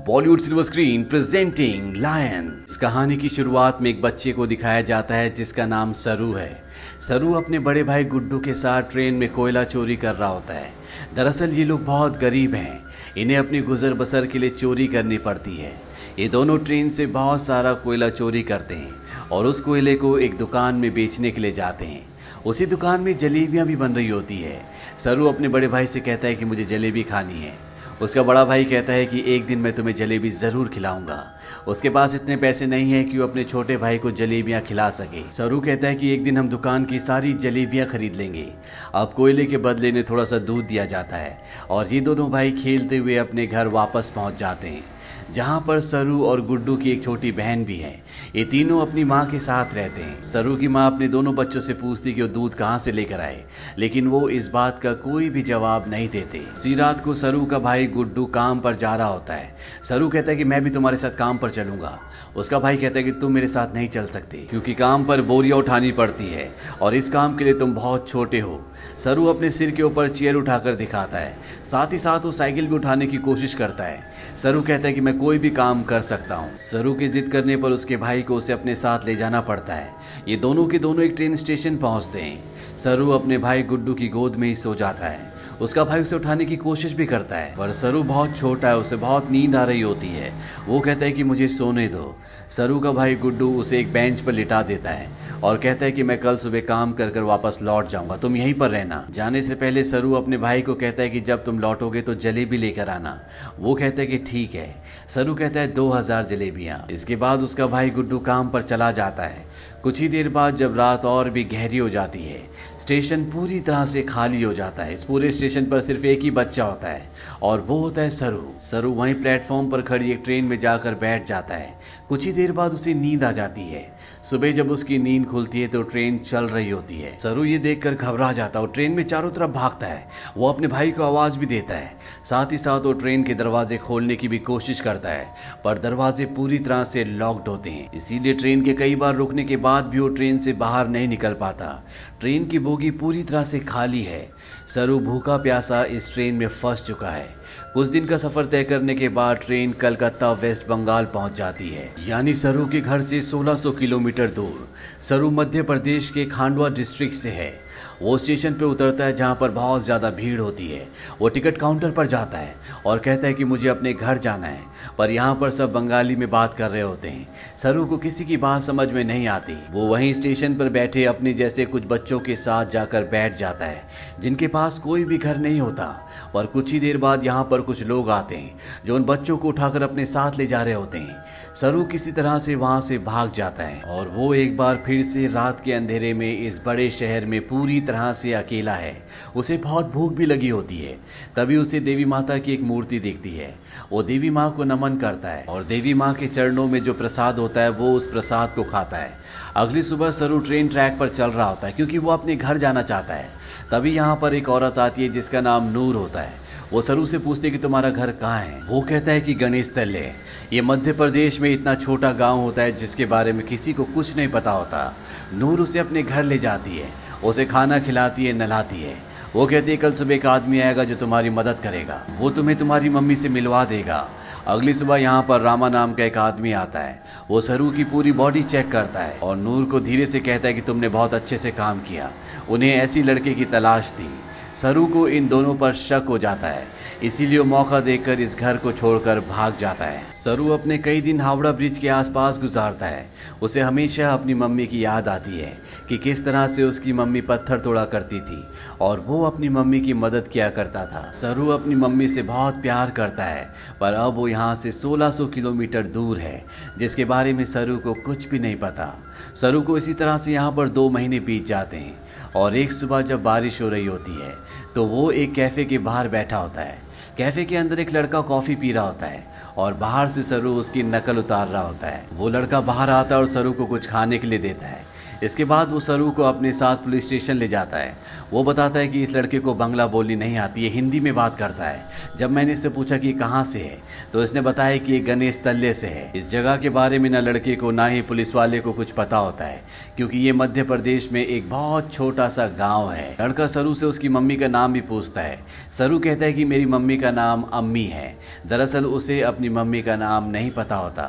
Bollywood silver screen presenting Lion. इस कहानी की शुरुआत में एक बच्चे को दिखाया जाता है जिसका नाम सरू है। सरू अपने बड़े भाई गुड्डू के साथ ट्रेन में कोयला चोरी कर रहा होता है। दरअसल ये लोग बहुत गरीब हैं, इन्हें अपनी गुजर बसर के लिए चोरी करनी पड़ती है। ये दोनों ट्रेन से बहुत सारा कोयला चोरी करते हैं और उस कोयले को एक दुकान में बेचने के लिए जाते हैं। उसी दुकान में जलेबियां भी बन रही होती है। सरू अपने बड़े भाई से कहता है कि मुझे जलेबी खानी है। उसका बड़ा भाई कहता है कि एक दिन मैं तुम्हें जलेबी ज़रूर खिलाऊंगा। उसके पास इतने पैसे नहीं है कि वो अपने छोटे भाई को जलेबियां खिला सके। सरू कहता है कि एक दिन हम दुकान की सारी जलेबियां खरीद लेंगे। अब कोयले के बदले में थोड़ा सा दूध दिया जाता है और ये दोनों भाई खेलते हुए अपने घर वापस पहुंच जाते हैं, जहां पर सरू और गुड्डू की एक छोटी बहन भी है। ये तीनों अपनी माँ के साथ रहते हैं। सरू की माँ अपने दोनों बच्चों से पूछती कि वो दूध कहाँ से लेकर आए, लेकिन वो इस बात का कोई भी जवाब नहीं देते। उसी रात को सरू का भाई गुड्डू काम पर जा रहा होता है। सरू कहता है कि मैं भी तुम्हारे साथ काम पर चलूंगा। उसका भाई कहता है कि तुम मेरे साथ नहीं चल सकते क्योंकि काम पर बोरियां उठानी पड़ती है और इस काम के लिए तुम बहुत छोटे हो। सरू अपने सिर के ऊपर चेयर उठाकर दिखाता है, साथ ही साथ वो साइकिल भी उठाने की कोशिश करता है। सरू कहता है कि मैं कोई भी काम कर सकता हूँ। सरू की जिद करने पर उसके भाई को उसे अपने साथ ले जाना पड़ता है। ये दोनों के दोनों एक ट्रेन स्टेशन पहुँचते हैं। सरू अपने भाई गुड्डू की गोद में ही सो जाता है। उसका भाई उसे उठाने की कोशिश भी करता है पर सरू बहुत छोटा है, उसे बहुत नींद आ रही होती है। वो कहता है कि मुझे सोने दो। सरू का भाई गुड्डू उसे एक बेंच पर लिटा देता है और कहता है कि मैं कल सुबह काम कर कर वापस लौट जाऊंगा, तुम यहीं पर रहना। जाने से पहले सरू अपने भाई को कहता है कि जब तुम लौटोगे तो जलेबी लेकर आना। वो कहता है कि ठीक है। सरू कहता है 2000 जलेबियां। इसके बाद उसका भाई गुड्डू काम पर चला जाता है। कुछ ही देर बाद जब रात और भी गहरी हो जाती है, स्टेशन पूरी तरह से खाली हो जाता है। इस पूरे स्टेशन पर सिर्फ एक ही बच्चा होता है और वो होता है सरू। सरू वहीं प्लेटफॉर्म पर खड़ी एक ट्रेन में जाकर बैठ जाता है। कुछ ही देर बाद उसे नींद आ जाती है। सुबह जब उसकी नींद खुलती है तो ट्रेन चल रही होती है। सरू ये देखकर घबरा जाता है और ट्रेन में चारों तरफ भागता है। वो अपने भाई को आवाज भी देता है। साथ ही साथ वो ट्रेन के दरवाजे खोलने की भी कोशिश करता है पर दरवाजे पूरी तरह से लॉक्ड होते हैं। इसीलिए ट्रेन के कई बार रुकने के बाद भी वो ट्रेन से बाहर नहीं निकल पाता। ट्रेन की बोगी पूरी तरह से खाली है। सरू भूखा प्यासा इस ट्रेन में फंस चुका है। कुछ दिन का सफर तय करने के बाद ट्रेन कलकत्ता वेस्ट बंगाल पहुंच जाती है, यानी सरू के घर से 1600 किलोमीटर दूर। सरू मध्य प्रदेश के खांडवा डिस्ट्रिक्ट से है। वो स्टेशन पे उतरता है जहाँ पर बहुत ज़्यादा भीड़ होती है। वो टिकट काउंटर पर जाता है और कहता है कि मुझे अपने घर जाना है, पर यहाँ पर सब बंगाली में बात कर रहे होते हैं। सरू को किसी की बात समझ में नहीं आती। वो वहीं स्टेशन पर बैठे अपने जैसे कुछ बच्चों के साथ जाकर बैठ जाता है जिनके पास कोई भी घर नहीं होता। पर कुछ ही देर बाद यहाँ पर कुछ लोग आते हैं जो उन बच्चों को उठाकर अपने साथ ले जा रहे होते हैं। सरू किसी तरह से वहाँ से भाग जाता है और वो एक बार फिर से रात के अंधेरे में इस बड़े शहर में पूरी तरह से अकेला है। उसे बहुत भूख भी लगी होती है। तभी उसे देवी माता की एक मूर्ति दिखती है। वो देवी माँ को नमन करता है और देवी माँ के चरणों में जो प्रसाद होता है वो उस प्रसाद को खाता है। अगली सुबह सरू ट्रेन ट्रैक पर चल रहा होता है क्योंकि वो अपने घर जाना चाहता है। तभी यहाँ पर एक औरत आती है जिसका नाम नूर होता है। वो सरू से पूछते कि तुम्हारा घर कहाँ है। वो कहता है कि गणेश तल्ले। ये मध्य प्रदेश में इतना छोटा गांव होता है जिसके बारे में किसी को कुछ नहीं पता होता। नूर उसे अपने घर ले जाती है, उसे खाना खिलाती है, नहलाती है। वो कहती है कल सुबह एक आदमी आएगा जो तुम्हारी मदद करेगा, वो तुम्हें तुम्हारी मम्मी से मिलवा देगा। अगली सुबह यहाँ पर रामा नाम का एक आदमी आता है। वो सरू की पूरी बॉडी चेक करता है और नूर को धीरे से कहता है कि तुमने बहुत अच्छे से काम किया। उन्हें ऐसी लड़के की तलाश थी। सरू को इन दोनों पर शक हो जाता है, इसीलिए वो मौका देखकर इस घर को छोड़कर भाग जाता है। सरू अपने कई दिन हावड़ा ब्रिज के आसपास गुजारता है। उसे हमेशा अपनी मम्मी की याद आती है कि किस तरह से उसकी मम्मी पत्थर तोड़ा करती थी और वो अपनी मम्मी की मदद किया करता था। सरू अपनी मम्मी से बहुत प्यार करता है पर अब वो यहाँ से 1600 किलोमीटर दूर है जिसके बारे में सरू को कुछ भी नहीं पता। सरू को इसी तरह से यहाँ पर 2 महीने बीत जाते हैं और एक सुबह जब बारिश हो रही होती है तो वो एक कैफ़े के बाहर बैठा होता है। कैफ़े के अंदर एक लड़का कॉफ़ी पी रहा होता है और बाहर से सरू उसकी नकल उतार रहा होता है। वो लड़का बाहर आता है और सरू को कुछ खाने के लिए देता है। इसके बाद वो सरू को अपने साथ पुलिस स्टेशन ले जाता है। वो बताता है कि इस लड़के को बंगला बोलनी नहीं आती है, हिंदी में बात करता है। जब मैंने इससे पूछा कि कहाँ से है तो इसने बताया कि ये गणेश तल्ले से है। इस जगह के बारे में ना लड़के को ना ही पुलिस वाले को कुछ पता होता है, क्योंकि ये मध्य प्रदेश में एक बहुत छोटा सा गाँव है। लड़का सरू से उसकी मम्मी का नाम भी पूछता है। सरू कहता है कि मेरी मम्मी का नाम अम्मी है। दरअसल उसे अपनी मम्मी का नाम नहीं पता होता।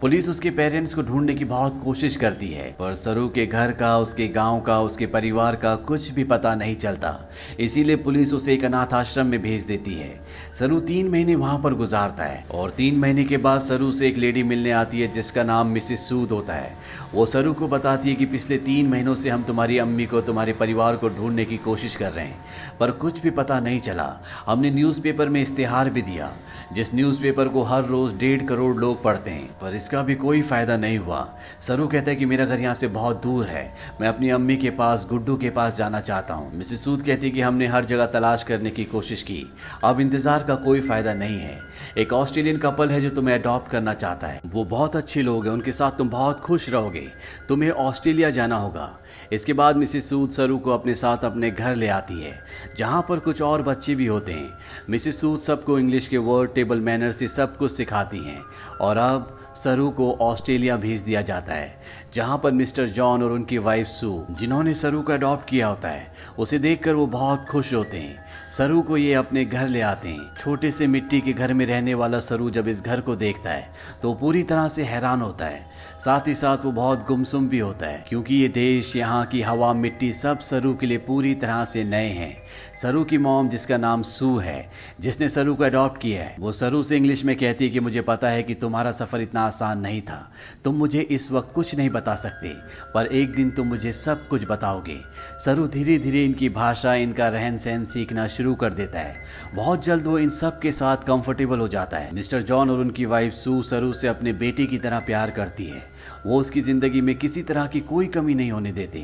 पुलिस उसके पेरेंट्स को ढूंढने की बहुत कोशिश करती है, पर सरू के घर का, उसके गांव का, उसके परिवार का कुछ भी पता नहीं चलता। इसीलिए पुलिस उसे एक अनाथ आश्रम में भेज देती है। सरू 3 महीने वहां पर गुजारता है और 3 महीने के बाद सरू से एक लेडी मिलने आती है जिसका नाम मिसेस सूद होता है। वो सरू को बताती है कि पिछले 3 महीनों से हम तुम्हारी अम्मी को, तुम्हारे परिवार को ढूंढने की कोशिश कर रहे हैं, पर कुछ भी पता नहीं चला। हमने न्यूज़पेपर में इश्तेहार भी दिया, जिस न्यूज़पेपर को हर रोज 1.5 करोड़ लोग पढ़ते हैं, पर इसका भी कोई फायदा नहीं हुआ। सरू कहता है कि मेरा घर यहाँ से बहुत दूर है, मैं अपनी अम्मी के पास, गुड्डू के पास जाना चाहता हूँ। मिसेस सूद कहती है कि हमने हर जगह तलाश करने की कोशिश की, अब इंतजार का कोई फायदा नहीं है। एक ऑस्ट्रेलियन कपल है जो तुम्हें अडॉप्ट करना चाहता है, वो बहुत अच्छे लोग हैं, उनके साथ तुम बहुत खुश रहोगे, तुम्हें ऑस्ट्रेलिया जाना होगा। इसके बाद मिसेस सूद सरू को अपने साथ अपने घर ले आती है, जहाँ पर कुछ और बच्चे भी होते हैं। मिसेस सूद सबको इंग्लिश के वर्ड, टेबल मैनर से सब कुछ सिखाती हैं और अब सरू को ऑस्ट्रेलिया भेज दिया जाता है, जहाँ पर मिस्टर जॉन और उनकी वाइफ सू, जिन्होंने सरू को अडॉप्ट किया होता है, उसे देखकर वो बहुत खुश होते हैं। सरू को ये अपने घर ले आते हैं। छोटे से मिट्टी के घर में रहने वाला सरू जब इस घर को देखता है तो पूरी तरह से हैरान होता है। साथ ही साथ वो बहुत गुमसुम भी होता है, क्योंकि ये देश, यहाँ की हवा, मिट्टी सब सरू के लिए पूरी तरह से नए हैं। सरू की मॉम, जिसका नाम सू है, जिसने सरू को अडॉप्ट किया है, वो सरू से इंग्लिश में कहती है कि मुझे पता है कि तुम्हारा सफ़र इतना आसान नहीं था, तुम मुझे इस वक्त कुछ नहीं बता सकते, पर एक दिन तुम मुझे सब कुछ बताओगे। सरू धीरे धीरे इनकी भाषा, इनका रहन सहन सीखना शुरू कर देता है। बहुत जल्द वो इन सब के साथ कंफर्टेबल हो जाता है। मिस्टर जॉन और उनकी वाइफ सू सरू से अपने बेटे की तरह प्यार करती है। वो उसकी ज़िंदगी में किसी तरह की कोई कमी नहीं होने देते।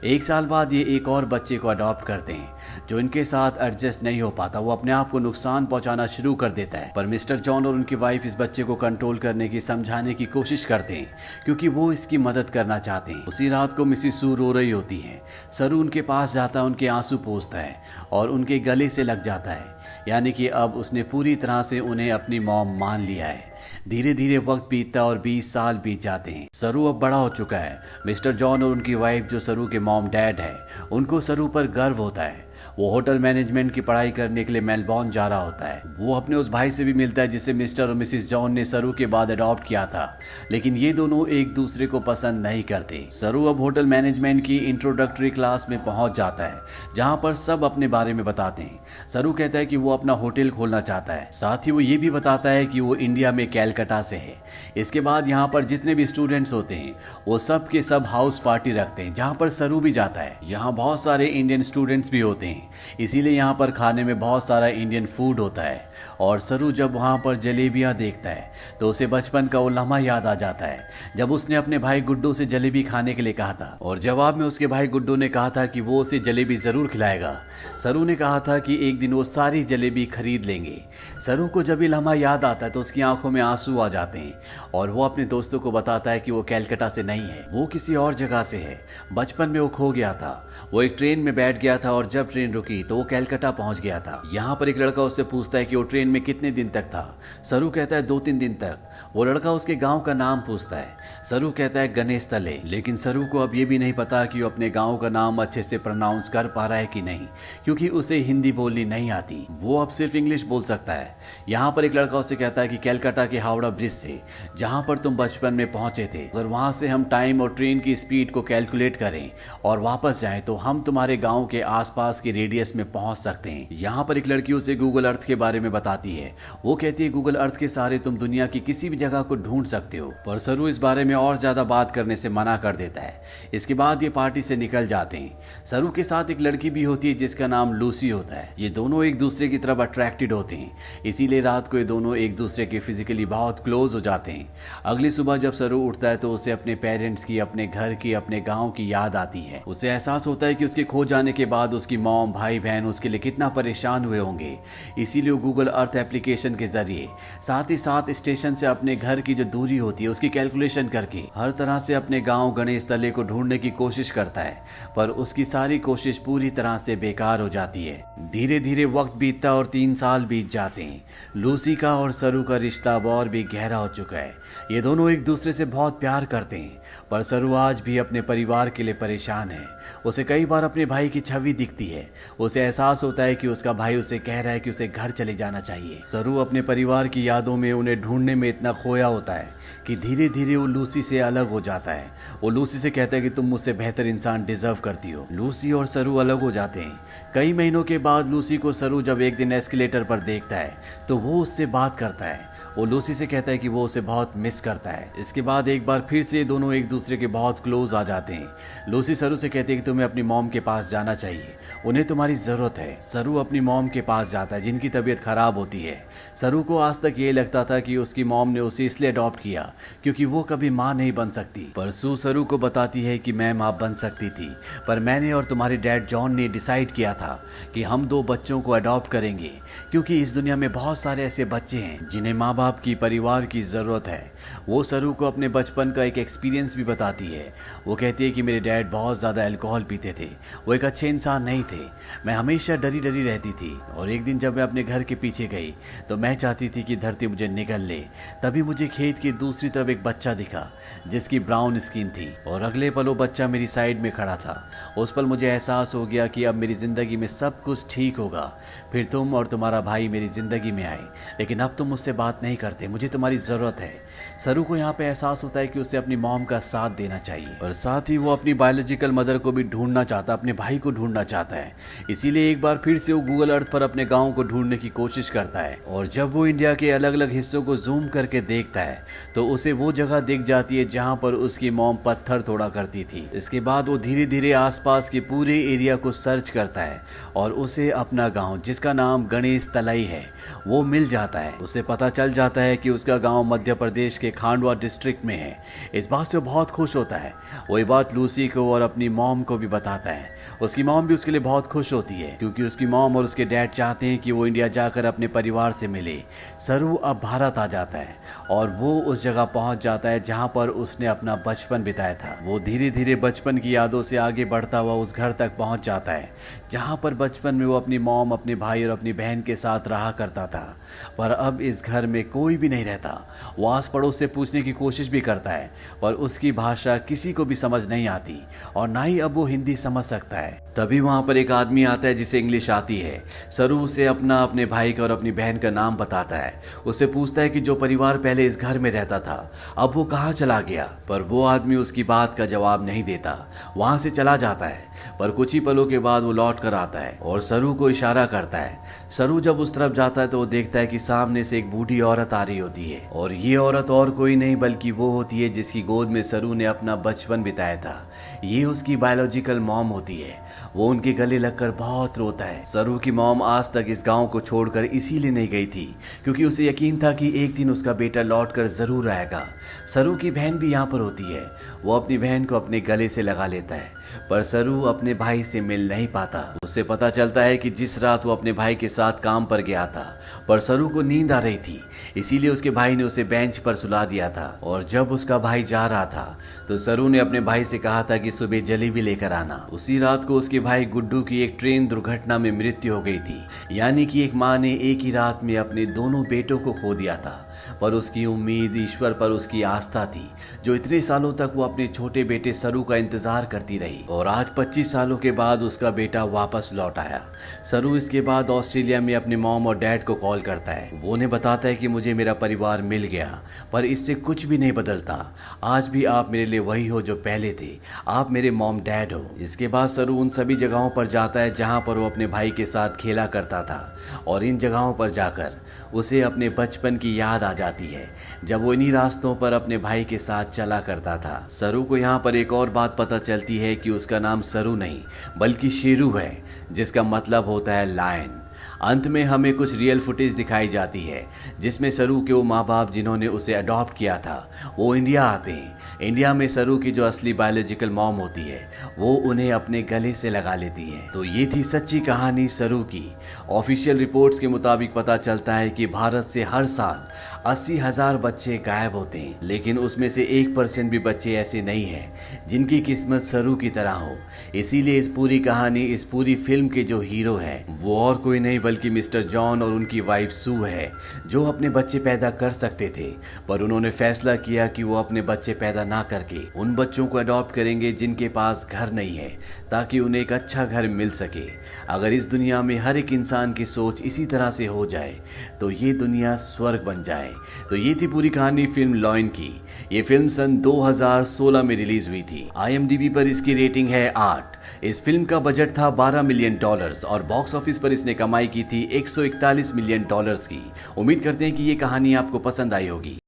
1 साल बाद ये एक और बच्चे को अडॉप्ट करते हैं, जो इनके साथ एडजस्ट नहीं हो पाता। वो अपने आप को नुकसान पहुंचाना शुरू कर देता है, पर मिस्टर जॉन और उनकी वाइफ इस बच्चे को कंट्रोल करने की, समझाने की कोशिश करते हैं, क्योंकि वो इसकी मदद करना चाहते हैं। उसी रात को मिसेस सू रो रही होती है। सरू उनके पास जाता है, उनके आंसू पोंछता है और उनके गले से लग जाता है, यानी कि अब उसने पूरी तरह से उन्हें अपनी मॉम मान लिया है। धीरे धीरे वक्त बीतता और 20 साल बीत जाते हैं। सरू अब बड़ा हो चुका है। मिस्टर जॉन और उनकी वाइफ, जो सरू के मॉम डैड है, उनको सरू पर गर्व होता है। वो होटल मैनेजमेंट की पढ़ाई करने के लिए मेलबॉर्न जा रहा होता है। वो अपने उस भाई से भी मिलता है जिसे मिस्टर और मिसेस जॉन ने सरू के बाद अडॉप्ट किया था, लेकिन ये दोनों एक दूसरे को पसंद नहीं करते। सरू अब होटल मैनेजमेंट की इंट्रोडक्टरी क्लास में पहुंच जाता है, जहां पर सब अपने बारे में बताते हैं। सरू कहता है कि वो अपना होटल खोलना चाहता है, साथ ही वो ये भी बताता है कि वो इंडिया में कैलकाटा से है। इसके बाद यहाँ पर जितने भी स्टूडेंट्स होते हैं वो सब के सब हाउस पार्टी रखते हैं, जहाँ पर सरू भी जाता है। यहाँ बहुत सारे इंडियन स्टूडेंट्स भी होते हैं, इसीलिए यहाँ पर खाने में बहुत सारा इंडियन फूड होता है। और सरू जब वहाँ पर जलेबियाँ देखता है तो उसे बचपन का वो लम्हा याद आ जाता है, जब उसने अपने भाई गुड्डू से जलेबी खाने के लिए कहा था और जवाब में उसके भाई गुड्डू ने कहा था कि वो उसे जलेबी जरूर खिलाएगा। सरू ने कहा था कि एक दिन वो सारी जलेबी खरीद लेंगे। सरू को जब ये लम्हा याद आता है तो उसकी आंखों में आंसू आ जाते हैं और वो अपने दोस्तों को बताता है कि वो कैलकाटा से नहीं है, वो किसी और जगह से है। बचपन में वो खो गया था, वो एक ट्रेन में बैठ गया था और जब ट्रेन रुकी तो वो कैलकाटा पहुंच गया था। यहाँ पर एक लड़का उससे पूछता है कि वो ट्रेन में कितने दिन तक था। सरू कहता है 2-3 दिन तक। वो लड़का उसके गांव का नाम पूछता है। सरू कहता है गणेश तले, लेकिन सरू को अब ये भी नहीं पता कि वो अपने गांव का नाम अच्छे से प्रोनाउंस कर पा रहा है कि नहीं, क्योंकि उसे हिंदी बोलनी नहीं आती, वो अब सिर्फ इंग्लिश बोल सकता है। यहाँ पर एक लड़का उससे कहता है कि कैलकाटा के हावड़ा ब्रिज से, जहाँ पर तुम बचपन में पहुंचे थे, अगर वहां से हम टाइम और ट्रेन की स्पीड को कैलकुलेट करें और वापस जाएं तो हम तुम्हारे गांव के आसपास के रेडियस में पहुंच सकते हैं। यहाँ पर एक लड़की उसे गूगल अर्थ के बारे में बताती है। वो कहती है गूगल अर्थ के सहारे तुम दुनिया की किसी भी जगह को ढूंढ सकते हो, पर सरू इस बारे में और ज्यादा बात करने से मना कर देता है। इसके बाद ये पार्टी से निकल जाते हैं। सरू के साथ एक लड़की भी होती है जिसका नाम लूसी होता है। ये दोनों एक दूसरे की तरफ अट्रैक्टेड होते हैं, इसीलिए रात को ये दोनों एक दूसरे के फिजिकली बहुत क्लोज हो जाते हैं। अगली सुबह जब सरू उठता है तो उसे अपने पेरेंट्स की, अपने घर की, अपने गाँव की याद आती है। उसे एहसास होता है कि उसके खो जाने के बाद उसकी मॉम, भाई बहन उसके लिए कितना परेशान हुए होंगे। इसीलिए वो गूगल अर्थ एप्लीकेशन के जरिए साथ ही साथ स्टेशन से अपने घर की जो दूरी होती है उसकी कैलकुलेशन करके हर तरह से अपने गांव गणेश तले को ढूंढने की कोशिश करता है, पर उसकी सारी कोशिश पूरी तरह से बेकार हो जाती है। धीरे धीरे वक्त बीतता और 3 साल बीत जाते हैं। लूसी का और सरू का रिश्ता अब और भी गहरा हो चुका है। ये दोनों एक दूसरे से बहुत प्यार करते हैं, पर सरू आज भी अपने परिवार के लिए परेशान है। उसे कई बार अपने भाई की छवि दिखती है। उसे एहसास होता है कि उसका भाई उसे कह रहा है कि उसे घर चले जाना चाहिए। सरू अपने परिवार की यादों में उन्हें ढूंढने में इतना खोया होता है कि धीरे धीरे वो लूसी से अलग हो जाता है। वो लूसी से कहता है कि तुम मुझसे बेहतर इंसान डिजर्व करती हो। लूसी और सरू अलग हो जाते हैं। कई महीनों के बाद लूसी को सरू जब एक दिन एस्केलेटर पर देखता है तो वो उससे बात करता है। वो लूसी से कहता है कि वो उसे बहुत मिस करता है। इसके बाद एक बार फिर से दोनों एक दूसरे के बहुत क्लोज आ जाते हैं। लूसी सरू से कहती है कि तुम्हें अपनी मॉम के पास जाना चाहिए, उन्हें तुम्हारी जरूरत है। सरू अपनी मॉम के पास जाता है जिनकी तबीयत खराब होती है। सरू को आज तक ये लगता था कि उसकी मॉम ने उसे इसलिए अडॉप्ट किया क्योंकि वो कभी माँ नहीं बन सकती, पर सू सरू को बताती है कि मैं माँ बन सकती थी, पर मैंने और तुम्हारे डैड जॉन ने डिसाइड किया था कि हम 2 बच्चों को अडॉप्ट करेंगे, क्योंकि इस दुनिया में बहुत सारे ऐसे बच्चे हैं जिन्हें माँ बाप की, परिवार की जरूरत है। वो सरू को अपने बचपन का एक एक्सपीरियंस भी बताती है। वो कहती है कि मेरे डैड बहुत ज़्यादा अल्कोहल पीते थे, वो एक अच्छे इंसान नहीं थे। मैं हमेशा डरी डरी रहती थी और एक दिन जब मैं अपने घर के पीछे गई तो मैं चाहती थी कि धरती मुझे निगल ले। तभी मुझे खेत की दूसरी तरफ एक बच्चा दिखा जिसकी ब्राउन स्किन थी और अगले पल वो बच्चा मेरी साइड में खड़ा था। उस पल मुझे एहसास हो गया कि अब मेरी ज़िंदगी में सब कुछ ठीक होगा। फिर तुम और तुम्हारा भाई मेरी ज़िंदगी में आए, लेकिन अब तुम मुझसे बात नहीं करते, मुझे तुम्हारी ज़रूरत है। सरू को यहाँ पे एहसास होता है कि उसे अपनी मॉम का साथ देना चाहिए और साथ ही वो अपनी बायोलॉजिकल मदर को भी ढूंढना चाहता, अपने भाई को ढूंढना चाहता है। इसीलिए एक बार फिर से वो गूगल अर्थ पर अपने गांव को ढूंढने की कोशिश करता है और जब वो इंडिया के अलग अलग हिस्सों को जूम करके देखता है तो उसे वो जगह दिख जाती है जहाँ पर उसकी मॉम पत्थर तोड़ा करती थी। इसके बाद वो धीरे धीरे आसपास के पूरे एरिया को सर्च करता है और उसे अपना गाँव, जिसका नाम गणेश तलाई है, वो मिल जाता है। उसे पता चल जाता है कि उसका गांव मध्य प्रदेश के खांडवा डिस्ट्रिक्ट में है। इस बात से बहुत खुश होता है। वो ये बात लूसी को और अपनी मॉम को भी बताता है। उसकी मॉम भी उसके लिए बहुत खुश होती है क्योंकि उसकी मॉम और उसके डैड चाहते हैं कि वो इंडिया जाकर अपने परिवार से मिले। सरू अब भारत आ जाता है और वो उस जगह पहुंच जाता है जहां पर उसने अपना बचपन बिताया था। वो धीरे धीरे बचपन की यादों से आगे बढ़ता हुआ उस घर तक पहुंच जाता है जहां पर बचपन में वो अपनी मॉम, अपने भाई और अपनी बहन के साथ रहा करता था। पर अब इस घर में कोई भी नहीं रहता। वो आस पड़ोस से पूछने की कोशिश भी करता है पर उसकी भाषा किसी को भी समझ नहीं आती और ना ही अब वो हिंदी समझ सकता है। तभी वहां पर एक आदमी आता है जिसे इंग्लिश आती है। सरू उसे अपने भाई का और अपनी बहन का नाम बताता है। उससे पूछता है कि जो परिवार पहले इस घर में रहता था अब वो कहाँ चला गया, पर वो आदमी उसकी बात का जवाब नहीं देता, वहां से चला जाता है। पर कुछ ही पलों के बाद वो लौट कर आता है और सरू को इशारा करता है। सरू जब उस तरफ जाता है तो वो देखता है कि सामने से एक बूढ़ी औरत आ रही होती है और ये औरत और कोई नहीं बल्कि वो होती है जिसकी गोद में सरू ने अपना बचपन बिताया था। ये उसकी बायोलॉजिकल मॉम होती है। वो उनके गले लगकर बहुत रोता है। सरू की मॉम आज तक इस गांव को छोड़कर इसीलिए नहीं गई थी क्योंकि उसे यकीन था कि एक दिन उसका बेटा लौटकर जरूर आएगा। सरू की बहन भी यहाँ पर होती है। वो अपनी बहन को अपने गले से लगा लेता है पर सरू अपने भाई से मिल नहीं पाता। उससे पता चलता है कि जिस रात वो अपने भाई के साथ काम पर गया था पर सरू को नींद आ रही थी, इसीलिए उसके भाई ने उसे बेंच पर सुला दिया था। और जब उसका भाई जा रहा था तो सरू ने अपने भाई से कहा था कि सुबह जलेबी लेकर आना। उसी रात को उसके भाई गुड्डू की एक ट्रेन दुर्घटना में मृत्यु हो गई थी, यानी कि एक माँ ने एक ही रात में अपने दोनों बेटों को खो दिया था। पर उसकी उम्मीद, ईश्वर पर उसकी आस्था थी जो इतने सालों तक वो अपने छोटे बेटे सरू का इंतजार करती रही और आज 25 सालों के बाद उसका बेटा वापस लौट आया। सरू इसके बाद ऑस्ट्रेलिया में अपने मॉम और डैड को कॉल करता है। वो उन्हें बताता है कि मुझे मेरा परिवार मिल गया पर इससे कुछ भी नहीं बदलता। आज भी आप मेरे लिए वही हो जो पहले थे, आप मेरे मॉम डैड हो। इसके बाद सरू उन सभी जगहों पर जाता है जहां पर वो अपने भाई के साथ खेला करता था और इन जगहों पर जाकर उसे अपने बचपन की याद आ जाती है जब वो इन्हीं रास्तों पर अपने भाई के साथ चला करता था। सरू को यहाँ पर एक और बात पता चलती है कि उसका नाम सरू नहीं बल्कि शेरू है, जिसका मतलब होता है लायन। अंत में हमें कुछ रियल फुटेज दिखाई जाती है जिसमें सरू के वो माँ बाप जिन्होंने उसे अडॉप्ट किया था वो इंडिया आते हैं। इंडिया में सरू की जो असली बायोलॉजिकल मॉम होती है वो उन्हें अपने गले से लगा लेती है। तो ये थी सच्ची कहानी सरू की। ऑफिशियल रिपोर्ट्स के मुताबिक पता चलता है कि भारत से हर साल 80,000 बच्चे गायब होते हैं, लेकिन उसमें से 1% भी बच्चे ऐसे नहीं हैं जिनकी किस्मत सरू की तरह हो। इसीलिए इस पूरी कहानी, इस पूरी फिल्म के जो हीरो हैं वो और कोई नहीं बल्कि मिस्टर जॉन और उनकी वाइफ सू है, जो अपने बच्चे पैदा कर सकते थे पर उन्होंने फैसला किया कि वो अपने बच्चे पैदा ना करके उन बच्चों को अडॉप्ट करेंगे जिनके पास घर नहीं है, ताकि उन्हें एक अच्छा घर मिल सके। अगर इस दुनिया में हर एक इंसान की सोच इसी तरह से हो जाए तो ये दुनिया स्वर्ग बन जाए। तो ये थी पूरी कहानी फिल्म लॉयन की। ये फिल्म सन 2016 में रिलीज हुई थी। IMDb पर इसकी रेटिंग है 8। इस फिल्म का बजट था $12 मिलियन और बॉक्स ऑफिस पर इसने कमाई की थी $141 मिलियन की। उम्मीद करते हैं कि ये कहानी आपको पसंद आई होगी।